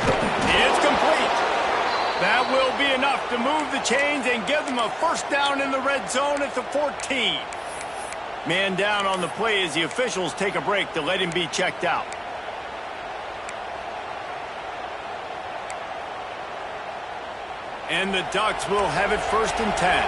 It's complete. That will be enough to move the chains and give them a first down in the red zone at the 14. Man down on the play as the officials take a break to let him be checked out. And the Ducks will have it 1st and 10.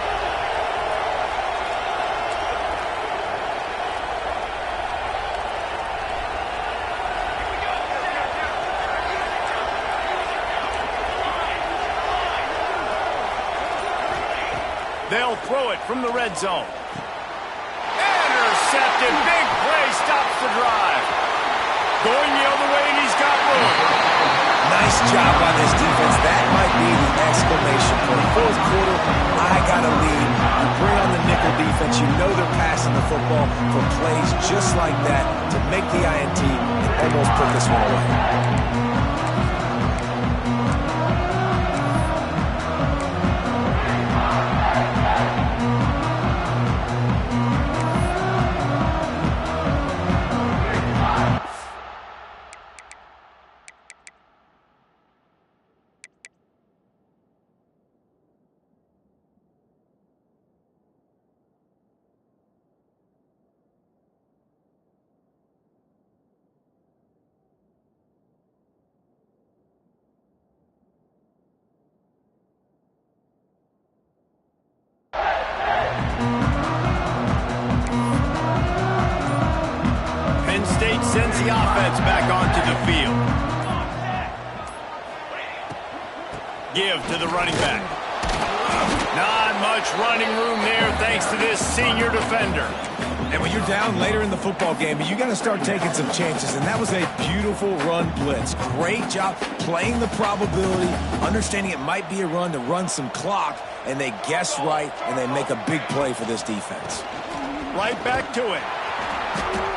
They'll throw it from the red zone. Intercepted. Big play stops the drive. Going the other way, and he's got room. Nice job by this defense. That might be the exclamation point. Fourth quarter, I got a lead. You bring on the nickel defense. You know they're passing the football for plays just like that to make the INT and almost put this one away. Sends the offense back onto the field. Give to the running back. Not much running room there thanks to this senior defender. And when you're down later in the football game, you got to start taking some chances, and that was a beautiful run blitz. Great job playing the probability, understanding it might be a run to run some clock, and they guess right, and they make a big play for this defense. Right back to it.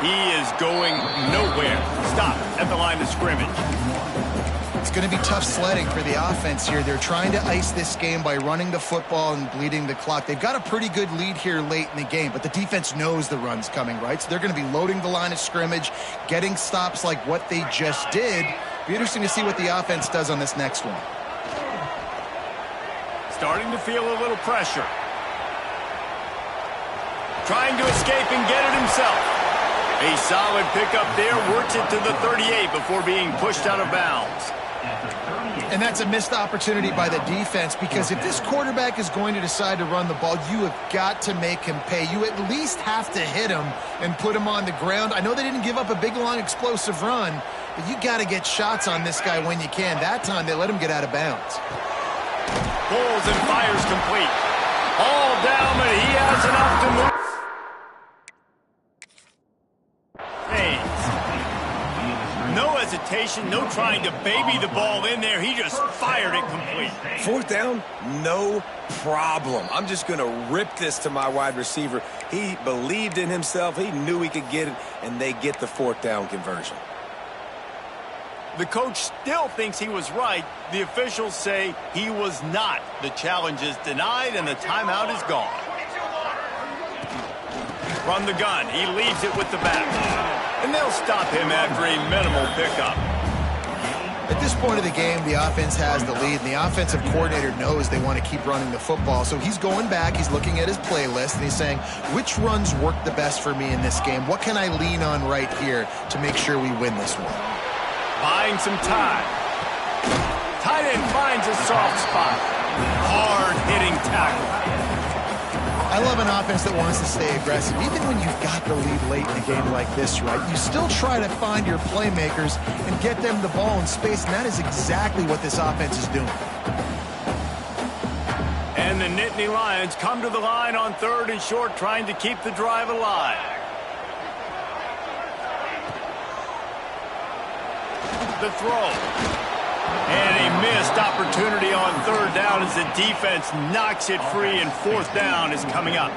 He is going nowhere. Stop at the line of scrimmage. It's going to be tough sledding for the offense here. They're trying to ice this game by running the football and bleeding the clock. They've got a pretty good lead here late in the game, but the defense knows the run's coming, right? So they're going to be loading the line of scrimmage, getting stops like what they just did. Be interesting to see what the offense does on this next one. Starting to feel a little pressure. Trying to escape and get it himself. A solid pickup there, works it to the 38 before being pushed out of bounds. And that's a missed opportunity by the defense, because if this quarterback is going to decide to run the ball, you have got to make him pay. You at least have to hit him and put him on the ground. I know they didn't give up a big, long, explosive run, but you got to get shots on this guy when you can. That time, they let him get out of bounds. Pulls and fires complete. All down, but he has enough to move. No hesitation. hesitation, no trying to baby the ball in there. He just fired it complete. Fourth down, no problem. I'm just going to rip this to my wide receiver. He believed in himself. He knew he could get it, and they get the fourth down conversion. The coach still thinks he was right. The officials say he was not. The challenge is denied, and the timeout is gone. From the gun, he leaves it with the back. And they'll stop him after a minimal pickup. At this point of the game, the offense has the lead, and the offensive coordinator knows they want to keep running the football. So he's going back, he's looking at his playlist, and he's saying, which runs work the best for me in this game? What can I lean on right here to make sure we win this one? Buying some time. Tight end finds a soft spot. Hard-hitting tackle. I love an offense that wants to stay aggressive. Even when you've got the lead late in a game like this, right, you still try to find your playmakers and get them the ball in space, and that is exactly what this offense is doing. And the Nittany Lions come to the line on 3rd and short, trying to keep the drive alive. The throw. And a missed opportunity on 3rd down as the defense knocks it free, and 4th down is coming up.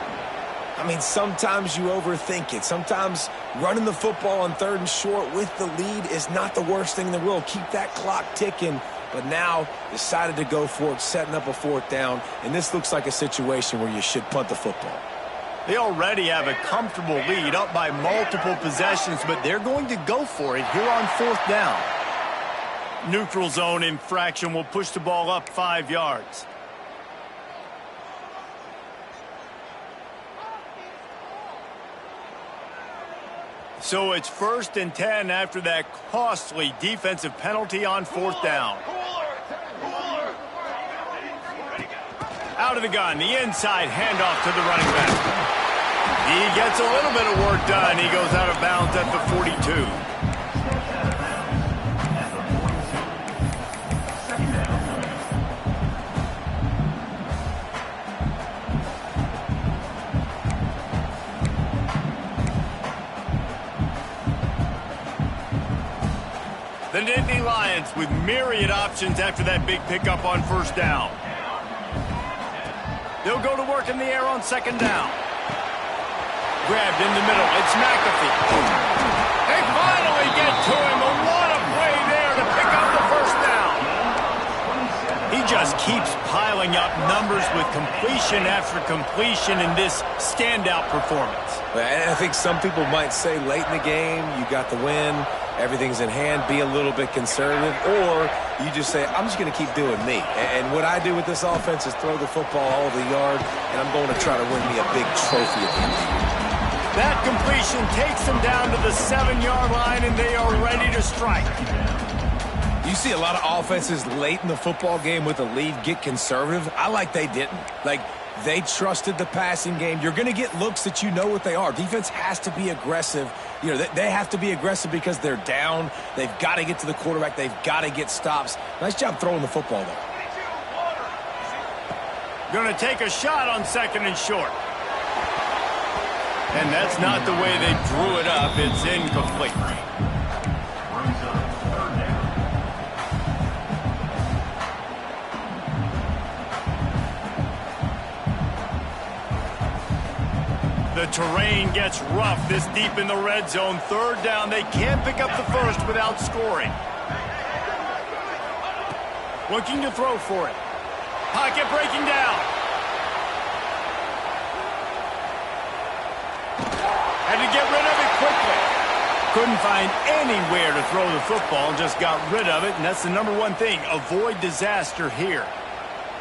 I mean, sometimes you overthink it. Sometimes running the football on 3rd and short with the lead is not the worst thing in the world. Keep that clock ticking. But now decided to go for it, setting up a 4th down. And this looks like a situation where you should punt the football. They already have a comfortable lead, up by multiple possessions, but they're going to go for it here on 4th down. Neutral zone infraction will push the ball up 5 yards. So it's 1st and 10 after that costly defensive penalty on 4th down. Out of the gun, the inside handoff to the running back. He gets a little bit of work done. He goes out of bounds at the 42. The Nittany Lions with myriad options after that big pickup on 1st down. They'll go to work in the air on 2nd down. Grabbed in the middle. It's McAfee. They finally get to him. But what a play there to pick up the 1st down. He just keeps piling up numbers with completion after completion in this standout performance. And I think some people might say late in the game, you got the win, everything's in hand, be a little bit conservative, or you just say, I'm just going to keep doing me. And what I do with this offense is throw the football all over the yard, and I'm going to try to win me a big trophy at the end. That completion takes them down to the 7-yard line, and they are ready to strike. You see a lot of offenses late in the football game with a lead get conservative. I like they didn't. Like, they trusted the passing game. You're going to get looks that you know what they are. Defense has to be aggressive. You know, they have to be aggressive because they're down. They've got to get to the quarterback. They've got to get stops. Nice job throwing the football, though. Going to take a shot on 2nd and short. And that's not the way they drew it up. It's incomplete. The terrain gets rough this deep in the red zone. 3rd down. They can't pick up the 1st without scoring. Looking to throw for it. Pocket breaking down. Had to get rid of it quickly. Couldn't find anywhere to throw the football. Just got rid of it, and that's the #1 thing. Avoid disaster here.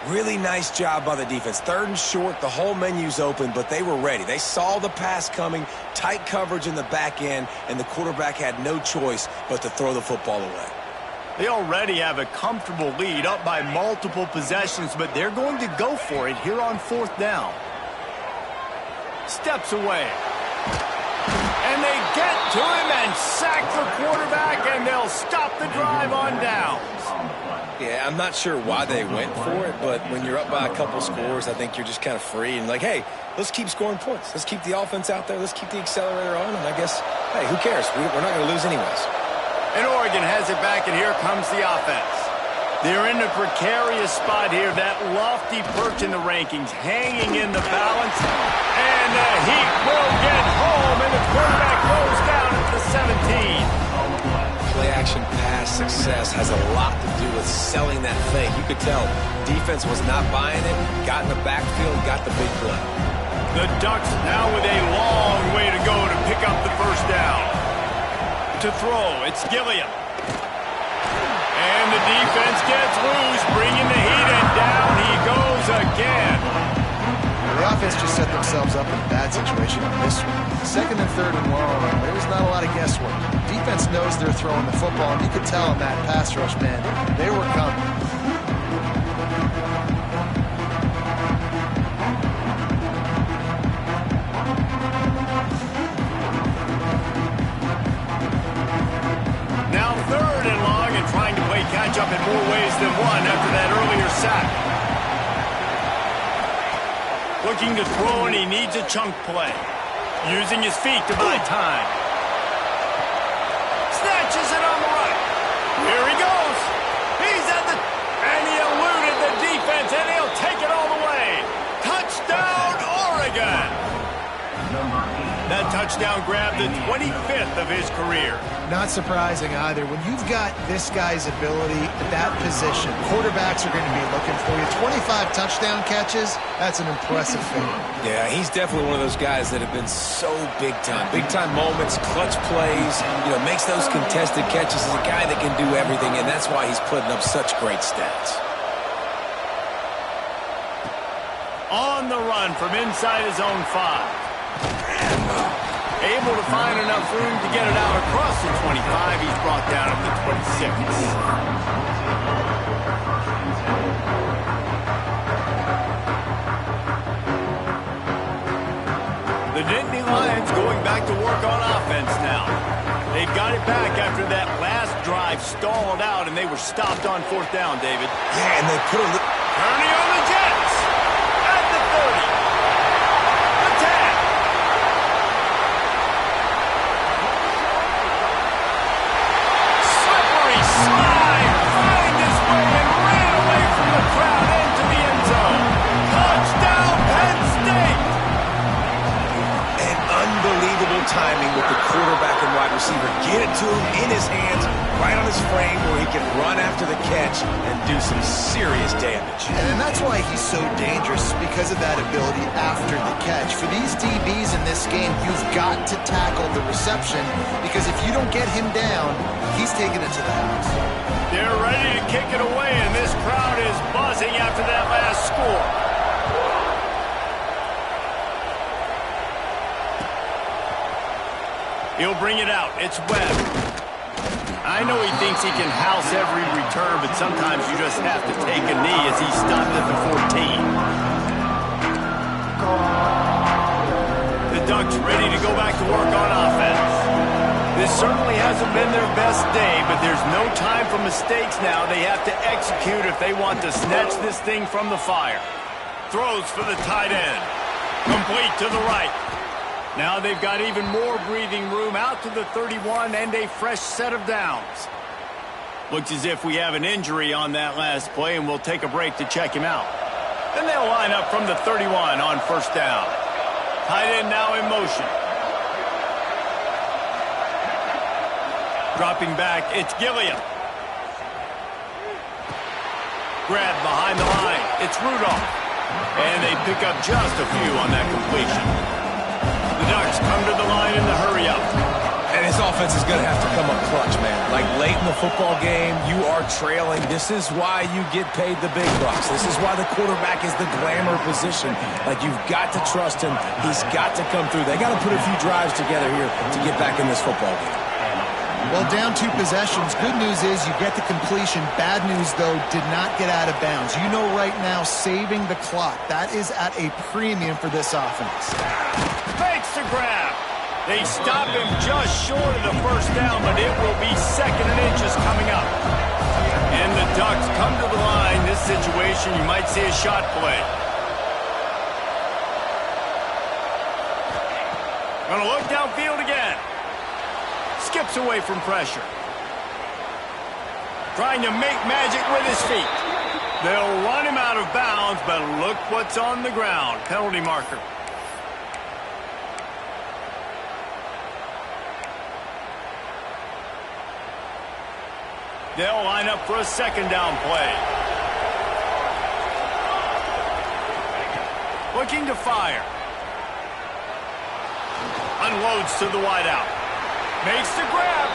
Really nice job by the defense. 3rd and short, the whole menu's open, but they were ready. They saw the pass coming, tight coverage in the back end, and the quarterback had no choice but to throw the football away. They already have a comfortable lead, up by multiple possessions, but they're going to go for it here on 4th down. Steps away. And they get to him and sack the quarterback, and they'll stop the drive on downs. Yeah, I'm not sure why they went for it, but when you're up by a couple scores, I think you're just kind of free and like, hey, let's keep scoring points. Let's keep the offense out there. Let's keep the accelerator on, and I guess, hey, who cares? We're not going to lose anyways. And Oregon has it back, and here comes the offense. They're in a precarious spot here, that lofty perch in the rankings, hanging in the balance. And the Heat will get home, and the quarterback goes down at the 17. Play-action pass success has a lot to do with selling that fake. You could tell defense was not buying it, got in the backfield, got the big play. The Ducks now with a long way to go to pick up the first down. To throw, it's Gilliam. And the defense gets loose, bringing the Heat, and down he goes again. The offense just set themselves up in a bad situation on this one. Second and third and long, there was not a lot of guesswork. Defense knows they're throwing the football, and you could tell in that pass rush, man, they were coming. Now third and long, and trying to play catch up in more ways than one after that earlier sack. Looking to throw, and he needs a chunk play. Using his feet to buy time. Snatches it on the right. Here he goes. He's at the... And he eluded the defense, and he'll take it all the way. Touchdown, Oregon. That touchdown grabbed the 25th of his career. Not surprising either. When you've got this guy's ability at that position, quarterbacks are going to be looking for you. 25 touchdown catches, that's an impressive thing. Yeah, he's definitely one of those guys that have been so big time. Big time moments, clutch plays, makes those contested catches. He's a guy that can do everything, and that's why he's putting up such great stats. On the run from inside his own 5. Able to find enough room to get it out across the 25. He's brought down at the 26. The Nittany Lions going back to work on offense now. They've got it back after that last drive stalled out, and they were stopped on fourth down, David. Yeah, and they put a little... Kearney on the Jets at the 30. Timing with the quarterback and wide receiver. Get it to him in his hands, right on his frame where he can run after the catch and do some serious damage. And that's why he's so dangerous, because of that ability after the catch. For these DBs in this game, you've got to tackle the reception, because if you don't get him down, he's taking it to the house. They're ready to kick it away, and this crowd is buzzing after that last score. He'll bring it out. It's Webb. I know he thinks he can house every return, but sometimes you just have to take a knee as he stopped at the 14. The Ducks ready to go back to work on offense. This certainly hasn't been their best day, but there's no time for mistakes now. They have to execute if they want to snatch this thing from the fire. Throws for the tight end. Complete to the right. Now they've got even more breathing room out to the 31 and a fresh set of downs. Looks as if we have an injury on that last play, and we'll take a break to check him out. And they'll line up from the 31 on first down. Tight end now in motion. Dropping back, it's Gilliam. Grab behind the line, it's Rudolph. And they pick up just a few on that completion. The Ducks come to the line in the hurry-up. And his offense is going to have to come up clutch, man. Like late in the football game, you are trailing. This is why you get paid the big bucks. This is why the quarterback is the glamour position. Like, you've got to trust him. He's got to come through. They got to put a few drives together here to get back in this football game. Well, down 2 possessions. Good news is you get the completion. Bad news, though, did not get out of bounds. You know right now, saving the clock. That is at a premium for this offense. Fakes to grab. They stop him just short of the first down, but it will be second and inches coming up. And the Ducks come to the line. This situation, you might see a shot play. Gonna look downfield again. Skips away from pressure. trying to make magic with his feet. They'll run him out of bounds, but look what's on the ground. Penalty marker. They'll line up for a second down play. Looking to fire. Unloads to the wideout. Makes the grab.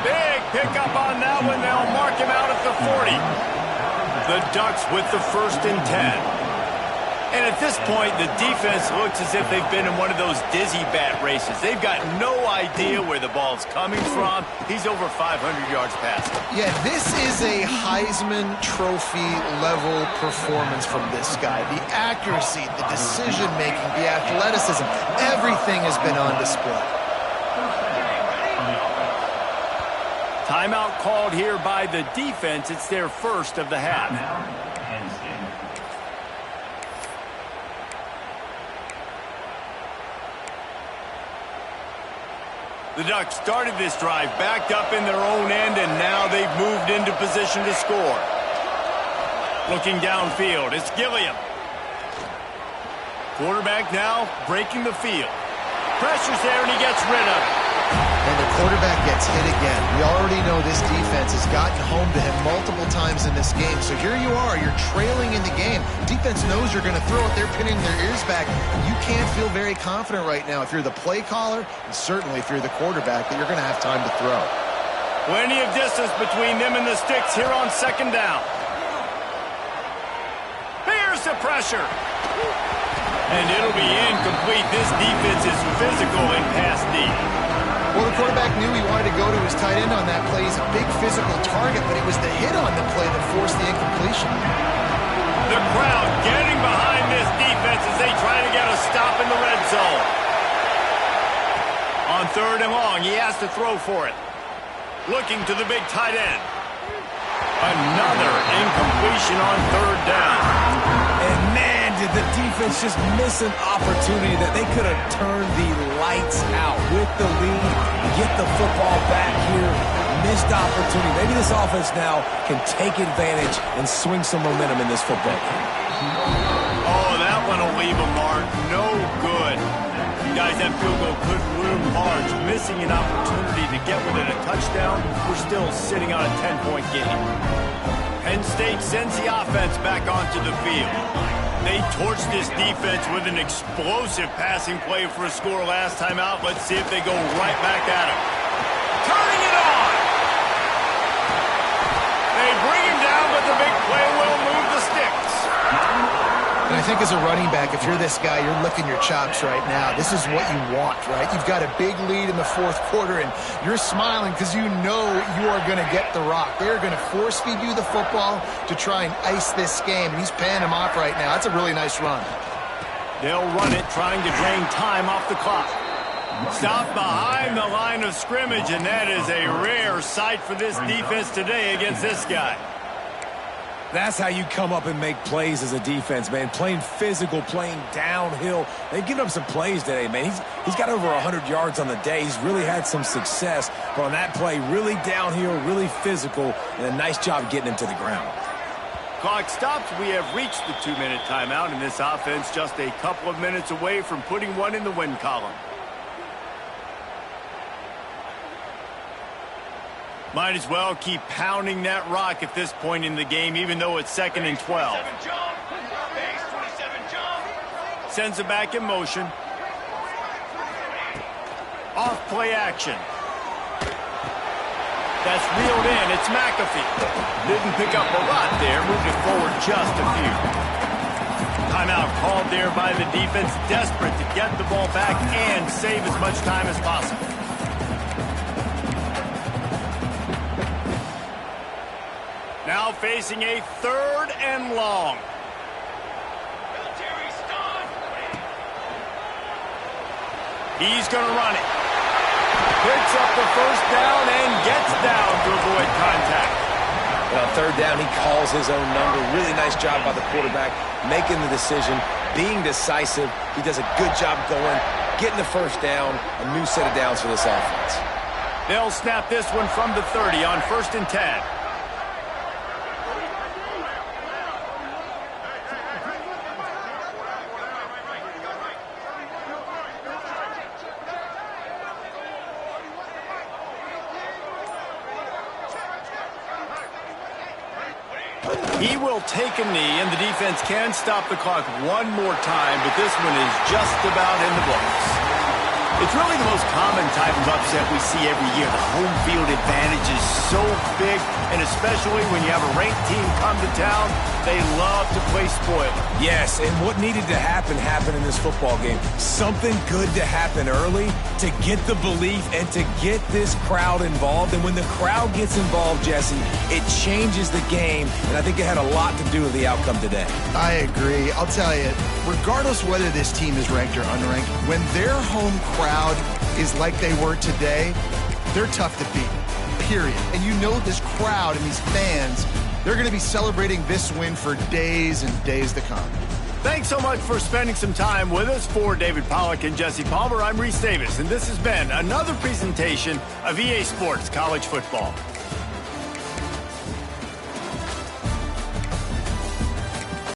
Big pickup on that one. They'll mark him out at the 40. The Ducks with the 1st and 10. And at this point, the defense looks as if they've been in one of those dizzy bat races. They've got no idea where the ball's coming from. He's over 500 yards passing. Yeah, this is a Heisman Trophy level performance from this guy. The accuracy, the decision-making, the athleticism, everything has been on display. Timeout called here by the defense. It's their first of the half. The Ducks started this drive backed up in their own end, and now they've moved into position to score. Looking downfield, it's Gilliam. Quarterback now breaking the field. Pressure's there, and he gets rid of it. And the quarterback gets hit again. We already know this defense has gotten home to him multiple times in this game. So here you are, you're trailing in the game. Defense knows you're going to throw it. They're pinning their ears back. You can't feel very confident right now if you're the play caller, and certainly if you're the quarterback, that you're going to have time to throw. Plenty of distance between them and the sticks here on second down. Here's the pressure. And it'll be incomplete. This defense is physical in pass deep. Well, the quarterback knew he wanted to go to his tight end on that play. He's a big physical target, but it was the hit on the play that forced the incompletion. The crowd getting behind this defense as they try to get a stop in the red zone. On 3rd and long, he has to throw for it. Looking to the big tight end. Another incompletion on 3rd down. And man, did the defense just miss an opportunity that they could have turned the lights out with the lead, get the football back here. Missed opportunity. Maybe this offense now can take advantage and swing some momentum in this football game. Oh, that one will leave a mark. No good. Guys, that field goal could loom large. Missing an opportunity to get within a touchdown. We're still sitting on a 10-point game. Penn State sends the offense back onto the field. They torched this defense with an explosive passing play for a score last time out. Let's see if they go right back at him. Turning it on! They bring him down, but the big play will move the sticks. And I think as a running back, if you're this guy, you're licking your chops right now. This is what you want, right? You've got a big lead in the 4th quarter, and you're smiling because you know you are going to get the rock. They're going to force-feed you the football to try and ice this game, and he's paying him off right now. That's a really nice run. They'll run it, trying to drain time off the clock. Stop behind the line of scrimmage, and that is a rare sight for this defense today against this guy. That's how you come up and make plays as a defense, man. Playing physical, playing downhill. They've given up some plays today, man. He's got over 100 yards on the day. He's really had some success. But on that play, really downhill, really physical, and a nice job getting him to the ground. Clock stops. We have reached the 2-minute timeout, and this offense just a couple of minutes away from putting one in the win column. Might as well keep pounding that rock at this point in the game, even though it's 2nd and 12. Sends it back in motion. Off play action. That's reeled in. It's McAfee. Didn't pick up a lot there. Moved it forward just a few. Timeout called there by the defense. Desperate to get the ball back and save as much time as possible. Now facing a 3rd and long. He's going to run it. Picks up the 1st down and gets down to avoid contact. On 3rd down, he calls his own number. Really nice job by the quarterback, making the decision, being decisive. He does a good job going, getting the 1st down, a new set of downs for this offense. They'll snap this one from the 30 on 1st and 10. He will take a knee, and the defense can stop the clock one more time, but this one is just about in the books. It's really the most common type of upset we see every year. The home field advantage is so big, and especially when you have a ranked team come to town, they love to play spoiler. Yes, and what needed to happen happened in this football game. Something good to happen early to get the belief and to get this crowd involved. And when the crowd gets involved, Jesse, it changes the game, and I think it had a lot to do with the outcome today. I agree. I'll tell you, regardless whether this team is ranked or unranked, when their home crowd is like they were today, they're tough to beat, period. And you know this crowd and these fans, they're going to be celebrating this win for days and days to come. Thanks so much for spending some time with us. For David Pollack and Jesse Palmer, I'm Reese Davis, and this has been another presentation of EA Sports College Football.